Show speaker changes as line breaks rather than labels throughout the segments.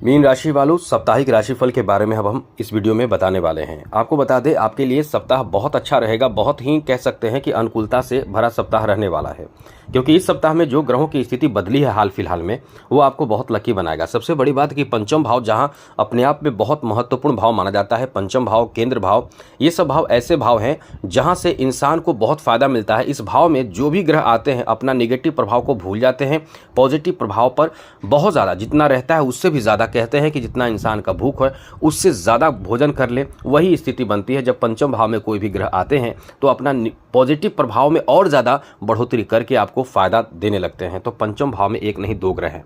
Mean राशि वालों, साप्ताहिक राशिफल के बारे में अब हम इस वीडियो में बताने वाले हैं। आपको बता दें, आपके लिए सप्ताह बहुत अच्छा रहेगा। बहुत ही कह सकते हैं कि अनुकूलता से भरा सप्ताह रहने वाला है, क्योंकि इस सप्ताह में जो ग्रहों की स्थिति बदली है हाल फिलहाल में, वो आपको बहुत लकी बनाएगा। सबसे बड़ी बात कि पंचम भाव, जहां अपने आप में बहुत महत्वपूर्ण भाव माना जाता है, पंचम भाव, केंद्र भाव, ये सब भाव ऐसे भाव हैं जहां से इंसान को बहुत फायदा मिलता है। इस भाव में जो भी ग्रह आते हैं अपना निगेटिव प्रभाव को भूल जाते हैं, पॉजिटिव प्रभाव पर बहुत ज़्यादा जितना रहता है उससे भी ज़्यादा, कहते हैं कि जितना इंसान का भूख है उससे ज़्यादा भोजन कर ले, वही स्थिति बनती है। जब पंचम भाव में कोई भी ग्रह आते हैं तो अपना पॉजिटिव प्रभाव में और ज़्यादा बढ़ोतरी करके आपको फ़ायदा देने लगते हैं। तो पंचम भाव में एक नहीं दो ग्रह हैं,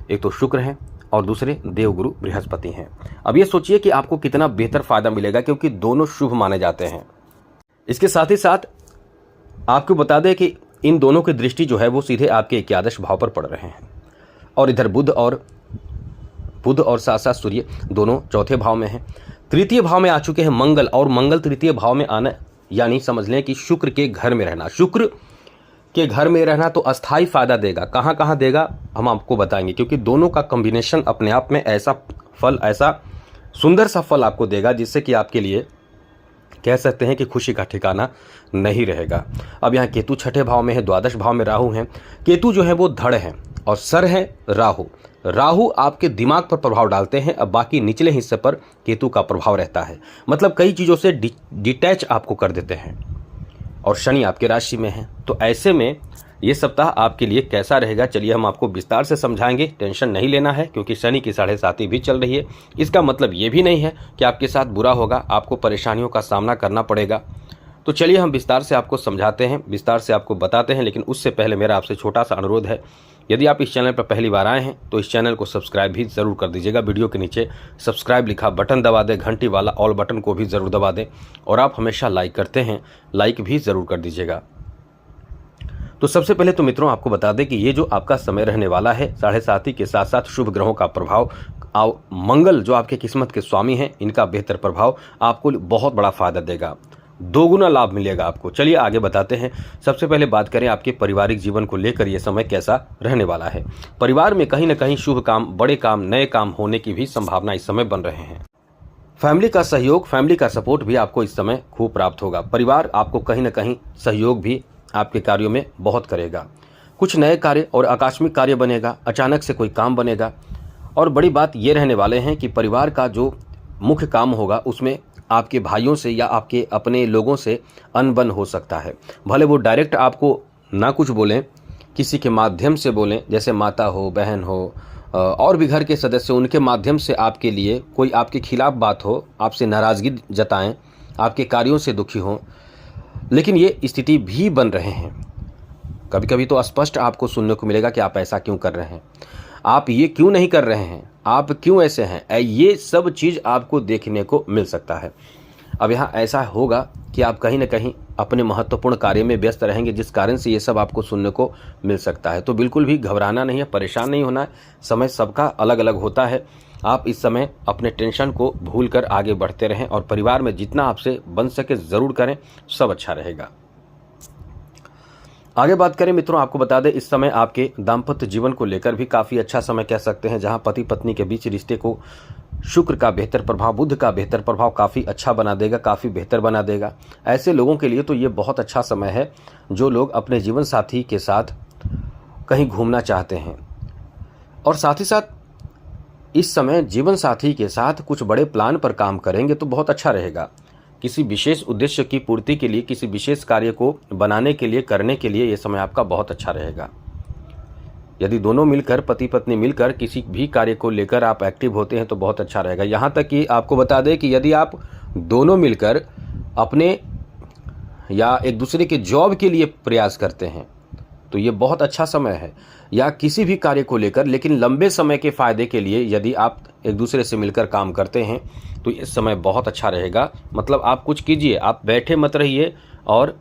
एक तो शुक्र हैं और दूसरे देवगुरु बृहस्पति हैं। अब ये सोचिए कि आपको कितना बेहतर फ़ायदा मिलेगा, क्योंकि दोनों शुभ माने जाते हैं। इसके साथ ही साथ आपको बता दें कि इन दोनों की दृष्टि जो है वो सीधे आपके एकादश भाव पर पड़ रहे हैं, और इधर बुध और साथ साथ सूर्य दोनों चौथे भाव में हैं। तृतीय भाव में आ चुके हैं मंगल, और मंगल तृतीय भाव में आना यानी समझ लें कि शुक्र के घर में रहना। शुक्र के घर में रहना तो अस्थाई फायदा देगा। कहाँ कहाँ देगा हम आपको बताएंगे, क्योंकि दोनों का कॉम्बिनेशन अपने आप में ऐसा फल, ऐसा सुंदर सा फल आपको देगा जिससे कि आपके लिए कह सकते हैं कि खुशी का ठिकाना नहीं रहेगा। अब यहाँ केतु छठे भाव में है, द्वादश भाव में राहु हैं। केतु जो है वो धड़ है और सर है राहु। राहु आपके दिमाग पर प्रभाव डालते हैं, अब बाकी निचले हिस्से पर केतु का प्रभाव रहता है। मतलब कई चीज़ों से डिटैच आपको कर देते हैं, और शनि आपके राशि में है। तो ऐसे में ये सप्ताह आपके लिए कैसा रहेगा, चलिए हम आपको विस्तार से समझाएंगे। टेंशन नहीं लेना है, क्योंकि शनि की 7.5 भी चल रही है। इसका मतलब ये भी नहीं है कि आपके साथ बुरा होगा, आपको परेशानियों का सामना करना पड़ेगा। तो चलिए हम विस्तार से आपको समझाते हैं, विस्तार से आपको बताते हैं। लेकिन उससे पहले मेरा आपसे छोटा सा अनुरोध है, यदि आप इस चैनल पर पहली बार आए हैं तो इस चैनल को सब्सक्राइब भी ज़रूर कर दीजिएगा। वीडियो के नीचे सब्सक्राइब लिखा बटन दबा दें, घंटी वाला ऑल बटन को भी ज़रूर दबा दें, और आप हमेशा लाइक करते हैं, लाइक भी ज़रूर कर दीजिएगा। तो सबसे पहले तो मित्रों आपको बता दें कि ये जो आपका समय रहने वाला है, 7.5 के साथ साथ शुभ ग्रहों का प्रभाव, मंगल जो आपके किस्मत के स्वामी हैं, इनका बेहतर प्रभाव आपको बहुत बड़ा फायदा देगा, दोगुना लाभ मिलेगा आपको। चलिए आगे बताते हैं। सबसे पहले बात करें आपके पारिवारिक जीवन को लेकर ये समय कैसा रहने वाला है। परिवार में कहीं ना कहीं शुभ काम, बड़े काम, नए काम होने की भी संभावना इस समय बन रहे हैं। फैमिली का सहयोग, फैमिली का सपोर्ट भी आपको इस समय खूब प्राप्त होगा। परिवार आपको कहीं ना कहीं सहयोग भी आपके कार्यों में बहुत करेगा। कुछ नए कार्य और आकस्मिक कार्य बनेगा, अचानक से कोई काम बनेगा। और बड़ी बात ये रहने वाले हैं कि परिवार का जो मुख्य काम होगा उसमें आपके भाइयों से या आपके अपने लोगों से अनबन हो सकता है। भले वो डायरेक्ट आपको ना कुछ बोलें, किसी के माध्यम से बोलें, जैसे माता हो, बहन हो, और भी घर के सदस्य, उनके माध्यम से आपके लिए कोई आपके खिलाफ बात हो, आपसे नाराज़गी जताएं, आपके कार्यों से दुखी हों। लेकिन ये स्थिति भी बन रहे हैं। कभी कभी तो स्पष्ट आपको सुनने को मिलेगा कि आप ऐसा क्यों कर रहे हैं, आप ये क्यों नहीं कर रहे हैं, आप क्यों ऐसे हैं, ये सब चीज़ आपको देखने को मिल सकता है। अब यहाँ ऐसा होगा कि आप कहीं ना कहीं अपने महत्वपूर्ण कार्य में व्यस्त रहेंगे, जिस कारण से ये सब आपको सुनने को मिल सकता है। तो बिल्कुल भी घबराना नहीं है, परेशान नहीं होना है। समय सबका अलग अलग होता है। आप इस समय अपने टेंशन को भूल कर आगे बढ़ते रहें, और परिवार में जितना आपसे बन सके ज़रूर करें, सब अच्छा रहेगा। आगे बात करें मित्रों, आपको बता दें इस समय आपके दाम्पत्य जीवन को लेकर भी काफ़ी अच्छा समय कह सकते हैं, जहां पति पत्नी के बीच रिश्ते को शुक्र का बेहतर प्रभाव, बुध का बेहतर प्रभाव काफ़ी अच्छा बना देगा, काफ़ी बेहतर बना देगा। ऐसे लोगों के लिए तो ये बहुत अच्छा समय है जो लोग अपने जीवन साथी के साथ कहीं घूमना चाहते हैं, और साथ ही साथ इस समय जीवन साथी के साथ कुछ बड़े प्लान पर काम करेंगे तो बहुत अच्छा रहेगा। किसी विशेष उद्देश्य की पूर्ति के लिए, किसी विशेष कार्य को बनाने के लिए, करने के लिए ये समय आपका बहुत अच्छा रहेगा। यदि दोनों मिलकर, पति पत्नी मिलकर किसी भी कार्य को लेकर आप एक्टिव होते हैं तो बहुत अच्छा रहेगा। यहाँ तक कि आपको बता दें कि यदि आप दोनों मिलकर अपने या एक दूसरे के जॉब के लिए प्रयास करते हैं तो ये बहुत अच्छा समय है, या किसी भी कार्य को लेकर, लेकिन लंबे समय के फ़ायदे के लिए यदि आप एक दूसरे से मिलकर काम करते हैं तो इस समय बहुत अच्छा रहेगा। मतलब आप कुछ कीजिए, आप बैठे मत रहिए और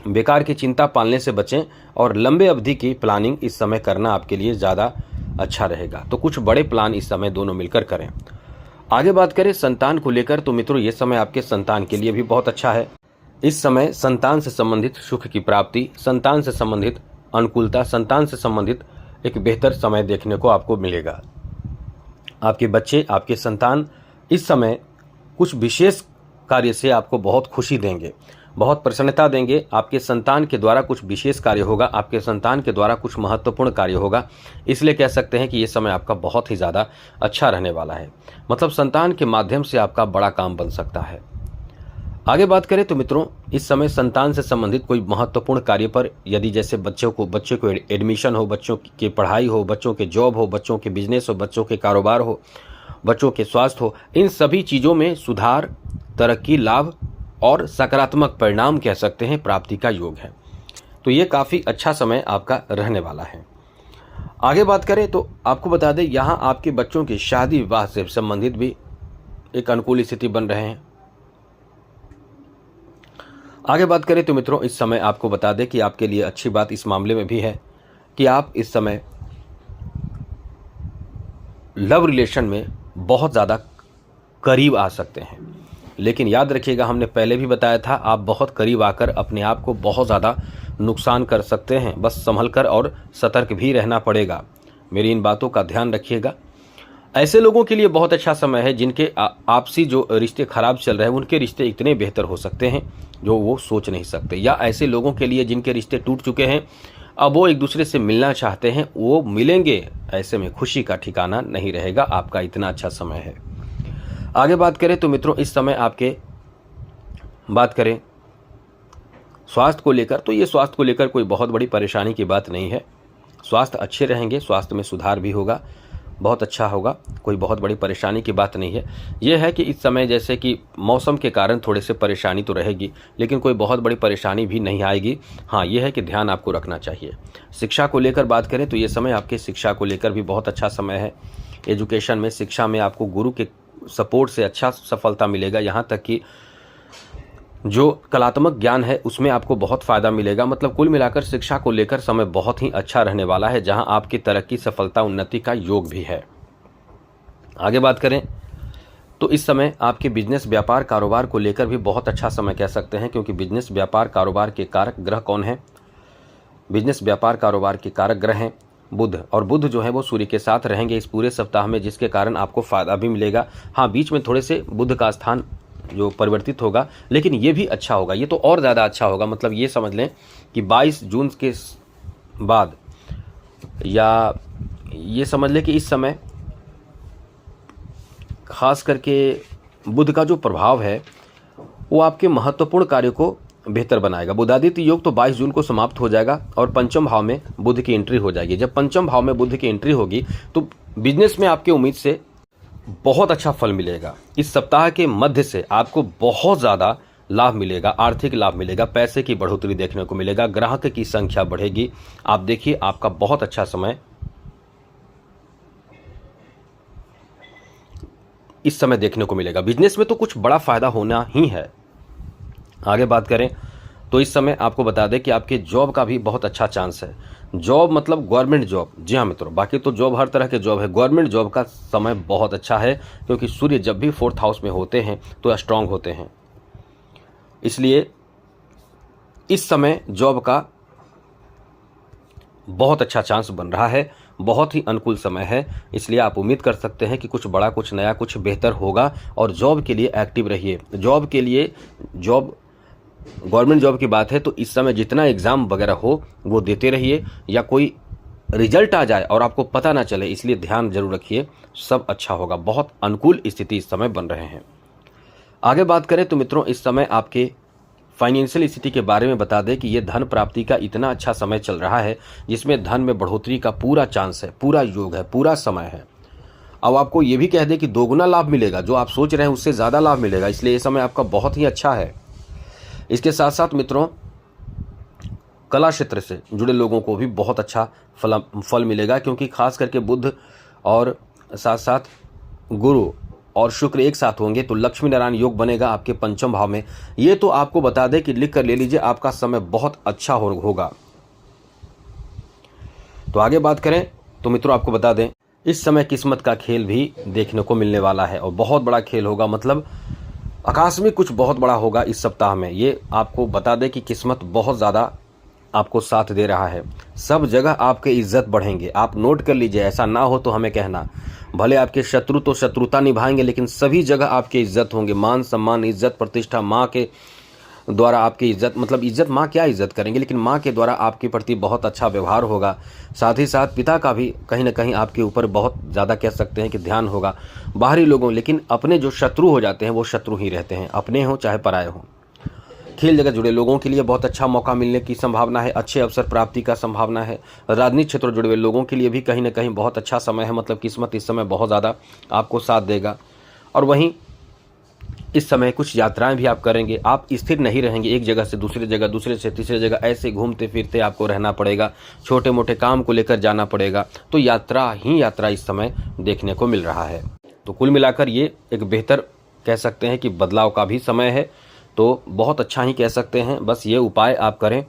बेकार की चिंता पालने से बचें, और लंबे अवधि की प्लानिंग इस समय करना आपके लिए ज़्यादा अच्छा रहेगा। तो कुछ बड़े प्लान इस समय दोनों मिलकर करें। आगे बात करें संतान को लेकर, तो मित्रों ये समय आपके संतान के लिए भी बहुत अच्छा है। इस समय संतान से संबंधित सुख की प्राप्ति, संतान से संबंधित अनुकूलता, संतान से संबंधित एक बेहतर समय देखने को आपको मिलेगा। आपके बच्चे, आपके संतान इस समय कुछ विशेष कार्य से आपको बहुत खुशी देंगे, बहुत प्रसन्नता देंगे। आपके संतान के द्वारा कुछ विशेष कार्य होगा, आपके संतान के द्वारा कुछ महत्वपूर्ण कार्य होगा। इसलिए कह सकते हैं कि ये समय आपका बहुत ही ज़्यादा अच्छा रहने वाला है। मतलब संतान के माध्यम से आपका बड़ा काम बन सकता है। आगे बात करें तो मित्रों, इस समय संतान से संबंधित कोई महत्वपूर्ण कार्य पर, यदि जैसे बच्चों को एडमिशन हो, बच्चों की पढ़ाई हो, बच्चों के जॉब हो, बच्चों के बिजनेस हो, बच्चों के कारोबार हो, बच्चों के स्वास्थ्य हो, इन सभी चीज़ों में सुधार, तरक्की, लाभ और सकारात्मक परिणाम कह सकते हैं प्राप्ति का योग है। तो ये काफ़ी अच्छा समय आपका रहने वाला है। आगे बात करें तो आपको बता दें, यहाँ आपके बच्चों की शादी विवाह से संबंधित भी एक अनुकूल स्थिति बन रहे हैं। आगे बात करें तो मित्रों, इस समय आपको बता दें कि आपके लिए अच्छी बात इस मामले में भी है कि आप इस समय लव रिलेशन में बहुत ज़्यादा करीब आ सकते हैं। लेकिन याद रखिएगा, हमने पहले भी बताया था, आप बहुत करीब आकर अपने आप को बहुत ज़्यादा नुकसान कर सकते हैं। बस संभल कर और सतर्क भी रहना पड़ेगा। मेरी इन बातों का ध्यान रखिएगा। ऐसे लोगों के लिए बहुत अच्छा समय है जिनके आपसी जो रिश्ते खराब चल रहे हैं, उनके रिश्ते इतने बेहतर हो सकते हैं जो वो सोच नहीं सकते। या ऐसे लोगों के लिए जिनके रिश्ते टूट चुके हैं, अब वो एक दूसरे से मिलना चाहते हैं, वो मिलेंगे। ऐसे में खुशी का ठिकाना नहीं रहेगा। आपका इतना अच्छा समय है। आगे बात करें तो मित्रों, इस समय आपके बात करें स्वास्थ्य को लेकर, तो ये स्वास्थ्य को लेकर कोई बहुत बड़ी परेशानी की बात नहीं है। स्वास्थ्य अच्छे रहेंगे, स्वास्थ्य में सुधार भी होगा, बहुत अच्छा होगा, कोई बहुत बड़ी परेशानी की बात नहीं है। यह है कि इस समय जैसे कि मौसम के कारण थोड़े से परेशानी तो रहेगी, लेकिन कोई बहुत बड़ी परेशानी भी नहीं आएगी। हाँ, यह है कि ध्यान आपको रखना चाहिए। शिक्षा को लेकर बात करें तो ये समय आपके शिक्षा को लेकर भी बहुत अच्छा समय है। एजुकेशन में, शिक्षा में आपको गुरु के सपोर्ट से अच्छा सफलता मिलेगा। यहाँ तक कि जो कलात्मक ज्ञान है उसमें आपको बहुत फ़ायदा मिलेगा। मतलब कुल मिलाकर शिक्षा को लेकर समय बहुत ही अच्छा रहने वाला है, जहां आपकी तरक्की, सफलता, उन्नति का योग भी है। आगे बात करें तो इस समय आपके बिजनेस, व्यापार, कारोबार को लेकर भी बहुत अच्छा समय कह सकते हैं, क्योंकि बिजनेस, व्यापार, कारोबार के कारक ग्रह कौन है? बिजनेस, व्यापार, कारोबार के कारक ग्रह हैं बुध, और बुध जो है वो सूर्य के साथ रहेंगे इस पूरे सप्ताह में, जिसके कारण आपको फ़ायदा भी मिलेगा। हाँ, बीच में थोड़े से बुध का स्थान जो परिवर्तित होगा, लेकिन ये भी अच्छा होगा, ये तो और ज़्यादा अच्छा होगा। मतलब ये समझ लें कि 22 जून के बाद, या ये समझ लें कि इस समय खास करके बुध का जो प्रभाव है वो आपके महत्वपूर्ण कार्यों को बेहतर बनाएगा। बुधादित्य योग तो 22 जून को समाप्त हो जाएगा और पंचम भाव में बुध की एंट्री हो जाएगी। जब पंचम भाव में बुध की एंट्री होगी तो बिजनेस में आपके उम्मीद से बहुत अच्छा फल मिलेगा। इस सप्ताह के मध्य से आपको बहुत ज़्यादा लाभ मिलेगा, आर्थिक लाभ मिलेगा, पैसे की बढ़ोतरी देखने को मिलेगा, ग्राहक की संख्या बढ़ेगी। आप देखिए, आपका बहुत अच्छा समय इस समय देखने को मिलेगा। बिजनेस में तो कुछ बड़ा फायदा होना ही है। आगे बात करें तो इस समय आपको बता दें कि आपके जॉब का भी बहुत अच्छा चांस है। जॉब मतलब गवर्नमेंट जॉब, जी हाँ मित्रों, बाकी तो जॉब हर तरह के जॉब है, गवर्नमेंट जॉब का समय बहुत अच्छा है, क्योंकि सूर्य जब भी 4th हाउस में होते हैं तो स्ट्रांग होते हैं। इसलिए इस समय जॉब का बहुत अच्छा चांस बन रहा है, बहुत ही अनुकूल समय है। इसलिए आप उम्मीद कर सकते हैं कि कुछ बड़ा, कुछ नया, कुछ बेहतर होगा। और जॉब के लिए एक्टिव रहिए। जॉब के लिए, जॉब गवर्नमेंट जॉब की बात है तो इस समय जितना एग्ज़ाम वगैरह हो वो देते रहिए, या कोई रिजल्ट आ जाए और आपको पता ना चले, इसलिए ध्यान जरूर रखिए, सब अच्छा होगा। बहुत अनुकूल स्थिति इस समय बन रहे हैं। आगे बात करें तो मित्रों, इस समय आपके फाइनेंशियल स्थिति के बारे में बता दें कि ये धन प्राप्ति का इतना अच्छा समय चल रहा है जिसमें धन में बढ़ोतरी का पूरा चांस है, पूरा योग है, पूरा समय है। अब आपको ये भी कह दें कि दोगुना लाभ मिलेगा, जो आप सोच रहे हैं उससे ज़्यादा लाभ मिलेगा। इसलिए ये समय आपका बहुत ही अच्छा है। इसके साथ साथ मित्रों, कला क्षेत्र से जुड़े लोगों को भी बहुत अच्छा फल मिलेगा, क्योंकि खास करके बुध और साथ साथ गुरु और शुक्र एक साथ होंगे तो लक्ष्मी नारायण योग बनेगा आपके पंचम भाव में। ये तो आपको बता दें कि लिख कर ले लीजिए, आपका समय बहुत अच्छा होगा। तो आगे बात करें तो मित्रों, आपको बता दें इस समय किस्मत का खेल भी देखने को मिलने वाला है, और बहुत बड़ा खेल होगा। मतलब आकाश में कुछ बहुत बड़ा होगा इस सप्ताह में। ये आपको बता दें कि किस्मत बहुत ज़्यादा आपको साथ दे रहा है। सब जगह आपके इज्जत बढ़ेंगे। आप नोट कर लीजिए, ऐसा ना हो तो हमें कहना। भले आपके शत्रु तो शत्रुता निभाएंगे, लेकिन सभी जगह आपकी इज्जत होंगे। मान सम्मान, इज्जत, प्रतिष्ठा, माँ के द्वारा आपकी इज्जत, मतलब इज्जत माँ क्या इज्जत करेंगे, लेकिन माँ के द्वारा आपके प्रति बहुत अच्छा व्यवहार होगा। साथ ही साथ पिता का भी कहीं ना कहीं आपके ऊपर बहुत ज़्यादा कह सकते हैं कि ध्यान होगा। बाहरी लोगों, लेकिन अपने जो शत्रु हो जाते हैं वो शत्रु ही रहते हैं, अपने हों चाहे पराए हों। खेल जगत जुड़े लोगों के लिए बहुत अच्छा मौका मिलने की संभावना है। अच्छे अवसर प्राप्ति का संभावना है। राजनीतिक क्षेत्र जुड़े हुए लोगों के लिए भी कहीं ना कहीं बहुत अच्छा समय है, मतलब किस्मत इस समय बहुत ज़्यादा आपको साथ देगा। और वहीं इस समय कुछ यात्राएं भी आप करेंगे। आप स्थिर नहीं रहेंगे, एक जगह से दूसरी जगह, दूसरे से तीसरी जगह ऐसे घूमते फिरते आपको रहना पड़ेगा। छोटे मोटे काम को लेकर जाना पड़ेगा। तो यात्रा ही यात्रा इस समय देखने को मिल रहा है। तो कुल मिलाकर ये एक बेहतर कह सकते हैं कि बदलाव का भी समय है। तो बहुत अच्छा ही कह सकते हैं। बस ये उपाय आप करें।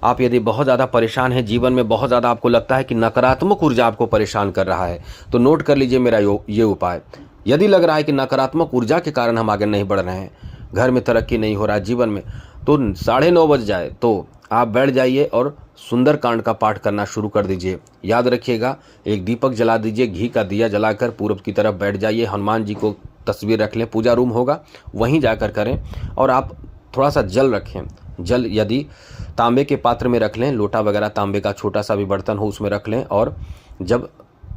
आप यदि बहुत ज़्यादा परेशान हैं, जीवन में बहुत ज़्यादा आपको लगता है कि नकारात्मक ऊर्जा आपको परेशान कर रहा है, तो नोट कर लीजिए मेरा ये उपाय। यदि लग रहा है कि नकारात्मक ऊर्जा के कारण हम आगे नहीं बढ़ रहे हैं, घर में तरक्की नहीं हो रहा है, जीवन में, तो 9:30 बज जाए तो आप बैठ जाइए और सुंदर कांड का पाठ करना शुरू कर दीजिए। याद रखिएगा, एक दीपक जला दीजिए, घी का दिया जलाकर पूर्व की तरफ बैठ जाइए। हनुमान जी को तस्वीर रख लें, पूजा रूम होगा वहीं जाकर करें। और आप थोड़ा सा जल रखें। जल यदि तांबे के पात्र में रख लें, लोटा वगैरह तांबे का छोटा सा भी बर्तन हो उसमें रख लें। और जब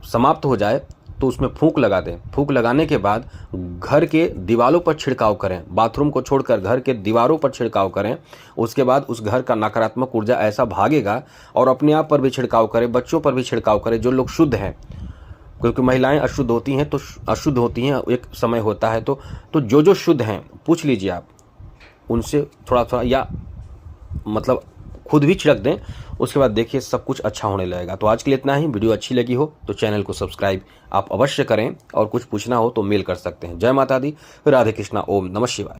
समाप्त हो जाए तो उसमें फूंक लगा दें। फूंक लगाने के बाद घर के दीवारों पर छिड़काव करें। बाथरूम को छोड़कर घर के दीवारों पर छिड़काव करें। उसके बाद उस घर का नकारात्मक ऊर्जा ऐसा भागेगा। और अपने आप पर भी छिड़काव करें, बच्चों पर भी छिड़काव करें जो लोग शुद्ध हैं, क्योंकि महिलाएं अशुद्ध होती हैं, तो अशुद्ध होती हैं, एक समय होता है। तो जो शुद्ध हैं पूछ लीजिए आप उनसे थोड़ा थोड़ा, या मतलब खुद भी छिड़क दें। उसके बाद देखिए सब कुछ अच्छा होने लगेगा। तो आज के लिए इतना ही। वीडियो अच्छी लगी हो तो चैनल को सब्सक्राइब आप अवश्य करें, और कुछ पूछना हो तो मेल कर सकते हैं। जय माता दी, राधे कृष्णा, ओम नमः शिवाय।